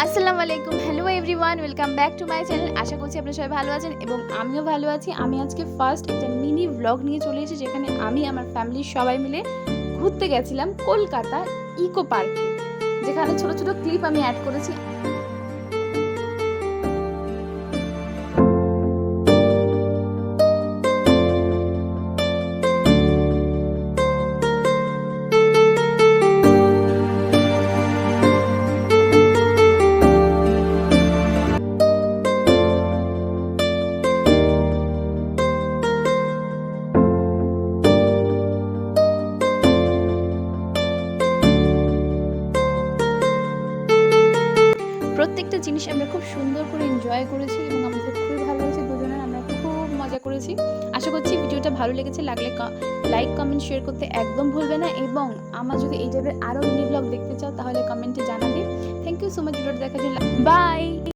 আসসালামু আলাইকুম, hello everyone, welcome back to my channel. আশা করছি আপনারা সবাই ভালো আছেন এবং আমিও ভালো আছি। আমি আজকে ফার্স্ট একটা মিনি ভ্লগ নিয়ে চলে এসেছি, যেখানে আমি আমার ফ্যামিলির সবাই মিলে ঘুরতে গেছিলাম কলকাতা ইকো পার্কে, যেখানে ছোট ছোট ক্লিপ আমি অ্যাড করেছি। প্রত্যেকটা জিনিস আমরা খুব সুন্দর করে এনজয় করেছি এবং আমাদের খুবই ভালো লেগেছে দুজনের, আমরা খুব মজা করেছি। আশা করছি ভিডিওটা ভালো লেগেছে, লাগলে লাইক কমেন্ট শেয়ার করতে একদম ভুলবে না এবং আমার যদি এই টাইপের আরও মিনি ব্লগ দেখতে চাও তাহলে কমেন্টে জানাবে। থ্যাংক ইউ সো মাচ ভিডিওটা দেখার জন্য। বাই।